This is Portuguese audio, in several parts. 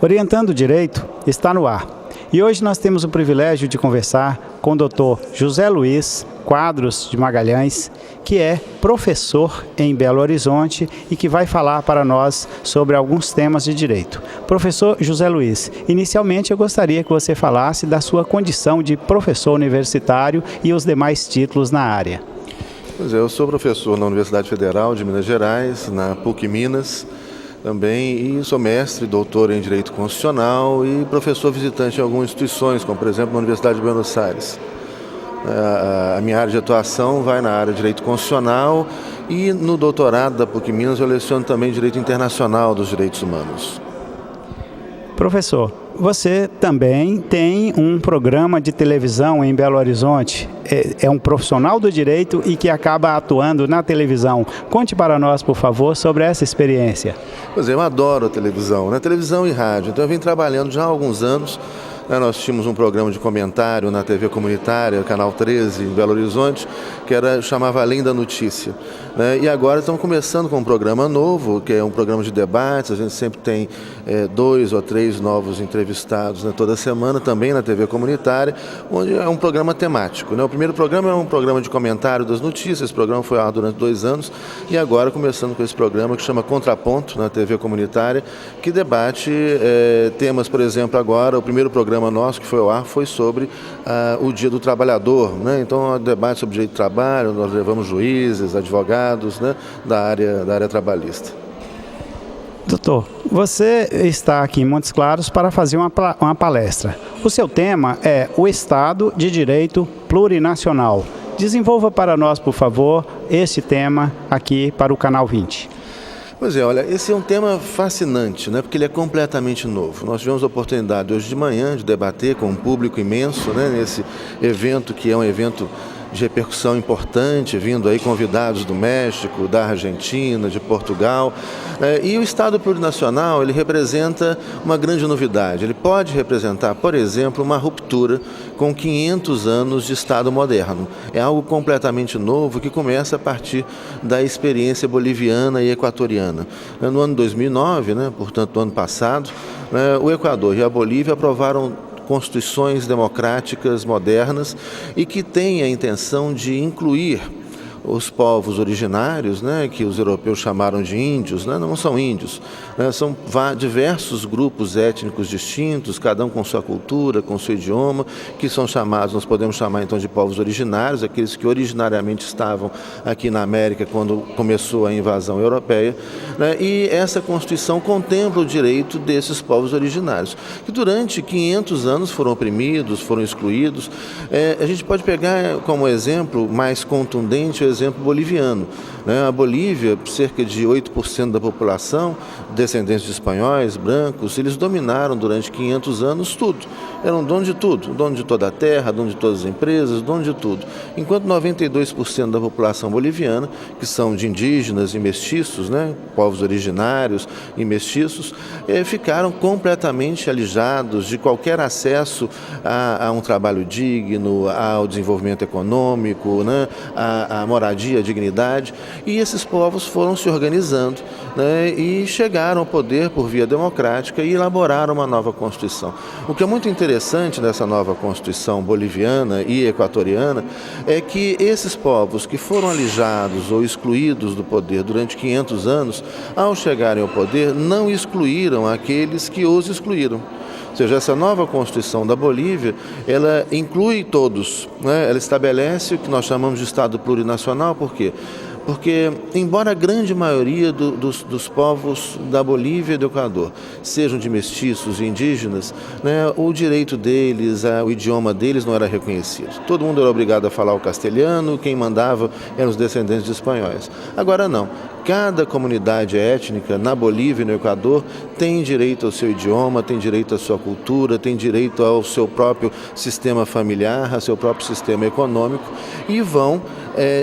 Orientando o Direito está no ar. E hoje nós temos o privilégio de conversar com o Dr. José Luiz Quadros de Magalhães, que é professor em Belo Horizonte e que vai falar para nós sobre alguns temas de direito. Professor José Luiz, inicialmente eu gostaria que você falasse da sua condição de professor universitário e os demais títulos na área. Pois é, eu sou professor na Universidade Federal de Minas Gerais, na PUC Minas também, e sou mestre, doutor em Direito Constitucional e professor visitante em algumas instituições, como por exemplo na Universidade de Buenos Aires. A minha área de atuação vai na área de Direito Constitucional e no doutorado da PUC Minas eu leciono também Direito Internacional dos Direitos Humanos. Professor, você também tem um programa de televisão em Belo Horizonte. É um profissional do direito e que acaba atuando na televisão. Conte para nós, por favor, sobre essa experiência. Pois é, eu adoro a televisão, televisão e rádio. Então eu venho trabalhando já há alguns anos. Nós tínhamos um programa de comentário na TV comunitária, Canal 13, em Belo Horizonte, que chamava Além da Notícia. E agora estamos começando com um programa novo, que é um programa de debates. A gente sempre tem 2 ou 3 novos entrevistados toda semana, também na TV comunitária, onde é um programa temático. O primeiro programa é um programa de comentário das notícias. Esse programa foi ao ar durante 2 anos e agora começando com esse programa que chama Contraponto, na TV comunitária, que debate temas, por exemplo, agora, o primeiro programa nosso que foi ao ar foi sobre o Dia do Trabalhador, Então, debate sobre direito do trabalho, nós levamos juízes, advogados, da área trabalhista. Doutor, você está aqui em Montes Claros para fazer uma palestra. O seu tema é o Estado de Direito Plurinacional. Desenvolva para nós, por favor, esse tema aqui para o Canal 20. Pois é, olha, esse é um tema fascinante, porque ele é completamente novo. Nós tivemos a oportunidade hoje de manhã de debater com um público imenso, nesse evento que é um evento de repercussão importante, vindo aí convidados do México, da Argentina, de Portugal. E o Estado plurinacional, ele representa uma grande novidade. Ele pode representar, por exemplo, uma ruptura com 500 anos de Estado moderno. É algo completamente novo que começa a partir da experiência boliviana e equatoriana. No ano 2009, portanto, no ano passado, o Equador e a Bolívia aprovaram constituições democráticas modernas e que têm a intenção de incluir os povos originários, que os europeus chamaram de índios, não são índios, são diversos grupos étnicos distintos, cada um com sua cultura, com seu idioma, que são chamados, nós podemos chamar então de povos originários, aqueles que originariamente estavam aqui na América quando começou a invasão europeia, e essa Constituição contempla o direito desses povos originários, que durante 500 anos foram oprimidos, foram excluídos. A gente pode pegar como exemplo mais contundente o exemplo boliviano. A Bolívia, cerca de 8% da população, descendentes de espanhóis, brancos, eles dominaram durante 500 anos tudo. Eram dono de tudo, dono de toda a terra, dono de todas as empresas, dono de tudo. Enquanto 92% da população boliviana, que são de indígenas e mestiços, povos originários e mestiços, ficaram completamente alijados de qualquer acesso a um trabalho digno, ao desenvolvimento econômico, à moradia, à dignidade. E esses povos foram se organizando e chegaram ao poder por via democrática e elaboraram uma nova Constituição. O que é muito interessante nessa nova Constituição boliviana e equatoriana é que esses povos que foram alijados ou excluídos do poder durante 500 anos, ao chegarem ao poder, não excluíram aqueles que os excluíram. Ou seja, essa nova Constituição da Bolívia, ela inclui todos, Ela estabelece o que nós chamamos de Estado plurinacional. Por quê? Porque, embora a grande maioria dos povos da Bolívia e do Equador sejam de mestiços e indígenas, o direito deles, o idioma deles não era reconhecido. Todo mundo era obrigado a falar o castelhano, quem mandava eram os descendentes de espanhóis. Agora não. Cada comunidade étnica na Bolívia e no Equador tem direito ao seu idioma, tem direito à sua cultura, tem direito ao seu próprio sistema familiar, ao seu próprio sistema econômico e vão,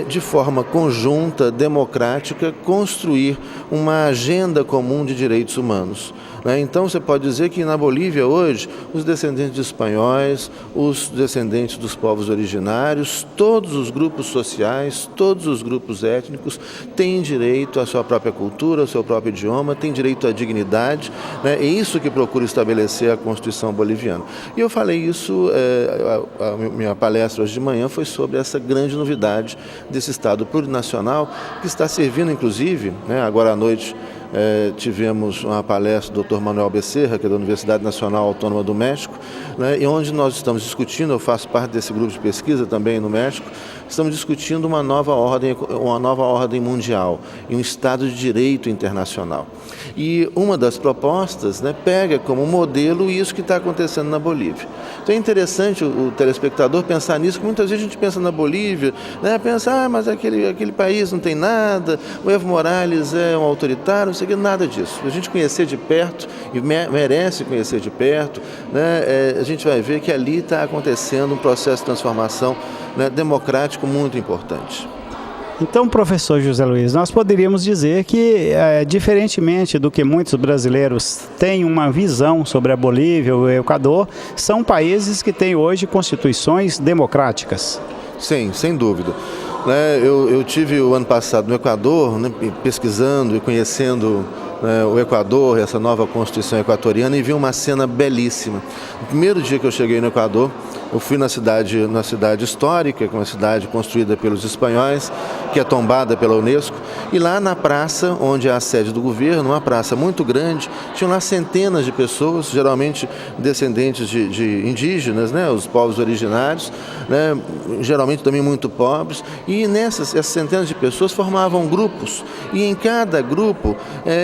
de forma conjunta, democrática, construir uma agenda comum de direitos humanos. né? Então você pode dizer que na Bolívia hoje, os descendentes de espanhóis, os descendentes dos povos originários, todos os grupos sociais, todos os grupos étnicos têm direito à sua própria cultura, ao seu próprio idioma, têm direito à dignidade, né? É isso que procura estabelecer a Constituição boliviana. E eu falei isso, a minha palestra hoje de manhã foi sobre essa grande novidade desse Estado plurinacional que está servindo, inclusive, né, agora à noite, tivemos uma palestra do Dr. Manuel Becerra, que é da Universidade Nacional Autônoma do México, né, e onde nós estamos discutindo, eu faço parte desse grupo de pesquisa também no México, estamos discutindo uma nova ordem mundial e um Estado de Direito internacional. E uma das propostas, né, pega como modelo isso que está acontecendo na Bolívia. Então é interessante o telespectador pensar nisso, que muitas vezes a gente pensa na Bolívia, né, pensa, mas aquele país não tem nada, o Evo Morales é um autoritário, não sei o que, nada disso. A gente conhecer de perto, e merece conhecer de perto, né, a gente vai ver que ali está acontecendo um processo de transformação, né, democrático muito importante. Então, professor José Luiz, nós poderíamos dizer que, diferentemente do que muitos brasileiros têm uma visão sobre a Bolívia ou o Equador, são países que têm hoje constituições democráticas. Sim, sem dúvida. Eu tive o ano passado no Equador, né, pesquisando e conhecendo o Equador, essa nova Constituição equatoriana, e vi uma cena belíssima. No primeiro dia que eu cheguei no Equador, eu fui na cidade histórica, que é uma cidade construída pelos espanhóis, que é tombada pela Unesco, e lá na praça, onde é a sede do governo, uma praça muito grande, tinham lá centenas de pessoas, geralmente descendentes de indígenas, né, os povos originários, né, geralmente também muito pobres, e essas centenas de pessoas formavam grupos, e em cada grupo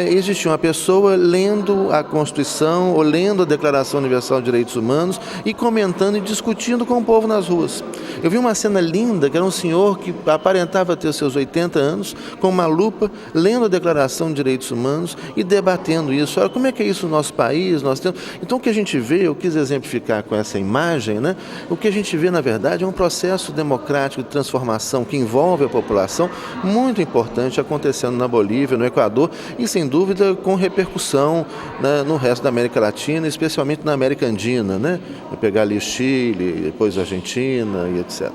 existia uma pessoa lendo a Constituição ou lendo a Declaração Universal de Direitos Humanos e comentando e discutindo com o povo nas ruas. Eu vi uma cena linda, que era um senhor que aparentava ter seus 80 anos, com uma lupa, lendo a Declaração de Direitos Humanos e debatendo isso. Olha, como é que é isso no nosso país? Nós temos... Então, o que a gente vê, eu quis exemplificar com essa imagem, né? O que a gente vê, na verdade, é um processo democrático de transformação que envolve a população, muito importante, acontecendo na Bolívia, no Equador, e, sem dúvida, com repercussão, né, no resto da América Latina, especialmente na América Andina, né? Vou pegar ali o Chile, depois a Argentina e etc.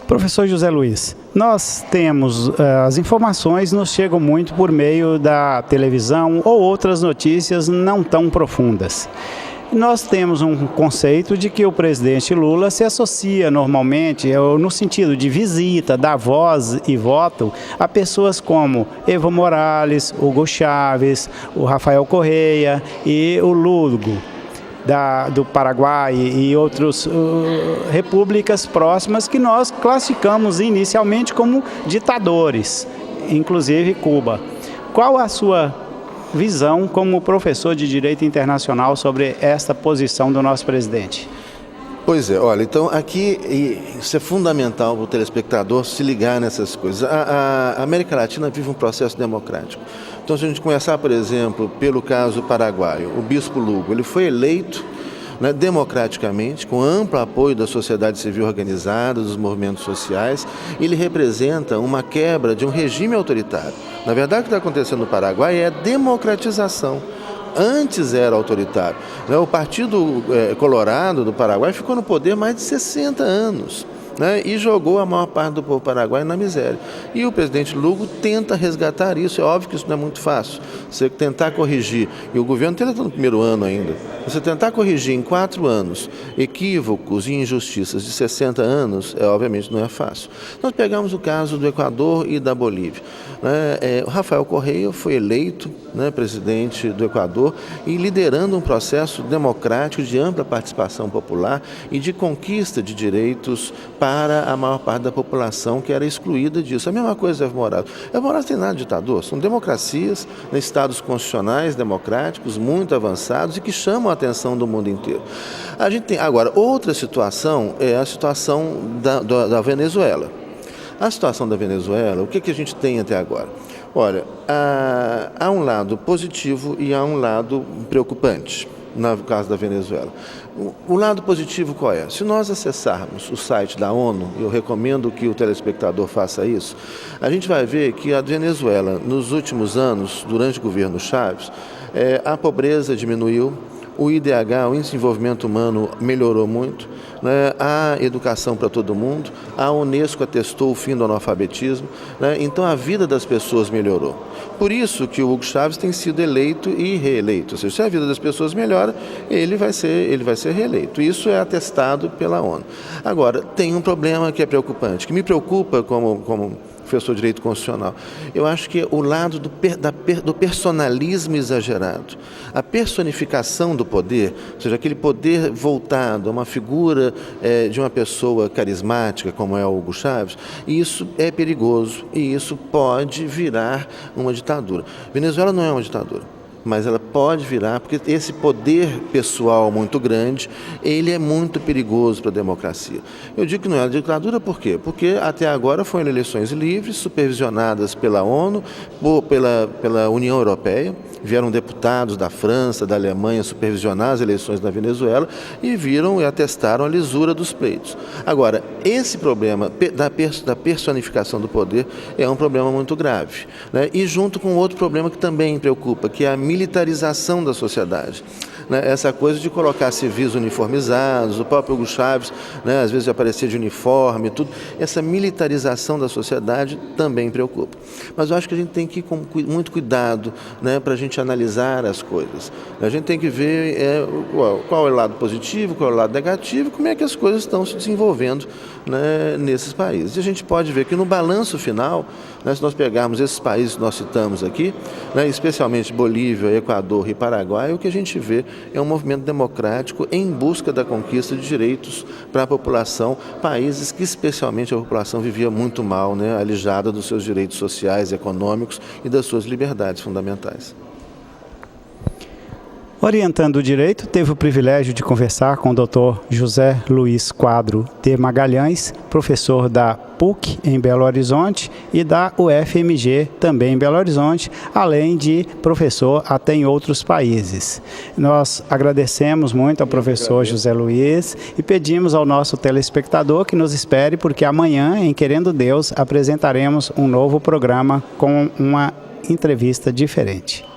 Professor José Luiz, nós temos, as informações nos chegam muito por meio da televisão ou outras notícias não tão profundas. Nós temos um conceito de que o presidente Lula se associa normalmente, no sentido de visita, dar voz e voto, a pessoas como Evo Morales, Hugo Chávez, o Rafael Correa e o Lugo do Paraguai e outras repúblicas próximas que nós classificamos inicialmente como ditadores, inclusive Cuba. Qual a sua visão como professor de Direito Internacional sobre esta posição do nosso presidente? Pois é, olha, então aqui isso é fundamental para o telespectador se ligar nessas coisas. A América Latina vive um processo democrático. Então, se a gente começar, por exemplo, pelo caso paraguaio, o bispo Lugo, ele foi eleito, né, democraticamente, com amplo apoio da sociedade civil organizada, dos movimentos sociais. Ele representa uma quebra de um regime autoritário. Na verdade, o que está acontecendo no Paraguai é a democratização. Antes era autoritário. O Partido Colorado do Paraguai ficou no poder mais de 60 anos. Né, e jogou a maior parte do povo paraguaio na miséria. E o presidente Lugo tenta resgatar isso. É óbvio que isso não é muito fácil. Você tentar corrigir, e o governo está no primeiro ano ainda, você tentar corrigir em 4 anos equívocos e injustiças de 60 anos, obviamente não é fácil. Nós pegamos o caso do Equador e da Bolívia. O Rafael Correa foi eleito, né, presidente do Equador e liderando um processo democrático de ampla participação popular e de conquista de direitos para a maior parte da população que era excluída disso. A mesma coisa Evo Morales. Evo Morales tem nada de ditador, são democracias, né, estados constitucionais democráticos muito avançados e que chamam a atenção do mundo inteiro. A gente tem agora outra situação, é a situação da Venezuela. A situação da Venezuela, o que a gente tem até agora? Olha, há um lado positivo e há um lado preocupante no caso da Venezuela. O lado positivo qual é? Se nós acessarmos o site da ONU, eu recomendo que o telespectador faça isso, a gente vai ver que a Venezuela, nos últimos anos, durante o governo Chávez, a pobreza diminuiu, o IDH, o Índice de Desenvolvimento Humano, melhorou muito, né? Há educação para todo mundo, a Unesco atestou o fim do analfabetismo, né? Então a vida das pessoas melhorou. Por isso que o Hugo Chávez tem sido eleito e reeleito. Ou seja, se a vida das pessoas melhora, ele vai ser reeleito. Isso é atestado pela ONU. Agora, tem um problema que é preocupante, que me preocupa como professor de Direito Constitucional. Eu acho que o lado do personalismo exagerado, a personificação do poder, ou seja, aquele poder voltado a uma figura de uma pessoa carismática, como é o Hugo Chávez, isso é perigoso e isso pode virar uma ditadura. Venezuela não é uma ditadura, mas ela pode virar, porque esse poder pessoal muito grande, ele é muito perigoso para a democracia. Eu digo que não é uma ditadura por quê? Porque até agora foram eleições livres, supervisionadas pela ONU, pela União Europeia, vieram deputados da França, da Alemanha supervisionar as eleições da Venezuela e viram e atestaram a lisura dos pleitos. Agora, esse problema da personificação do poder é um problema muito grave, né? E junto com outro problema que também preocupa, que é a militarização da sociedade. Essa coisa de colocar civis uniformizados, o próprio Hugo Chávez, né, às vezes aparecia de uniforme, tudo. Essa militarização da sociedade também preocupa. Mas eu acho que a gente tem que ir com muito cuidado, né, para a gente analisar as coisas. A gente tem que ver qual é o lado positivo, qual é o lado negativo, como é que as coisas estão se desenvolvendo, né, nesses países. E a gente pode ver que no balanço final, né, se nós pegarmos esses países que nós citamos aqui, né, especialmente Bolívia, Equador e Paraguai, o que a gente vê é um movimento democrático em busca da conquista de direitos para a população, países que especialmente a população vivia muito mal, né, alijada dos seus direitos sociais, econômicos e das suas liberdades fundamentais. Orientando o direito, teve o privilégio de conversar com o Dr. José Luiz Quadro de Magalhães, professor da PUC em Belo Horizonte e da UFMG também em Belo Horizonte, além de professor até em outros países. Nós agradecemos muito ao professor José Luiz e pedimos ao nosso telespectador que nos espere, porque amanhã, em Querendo Deus, apresentaremos um novo programa com uma entrevista diferente.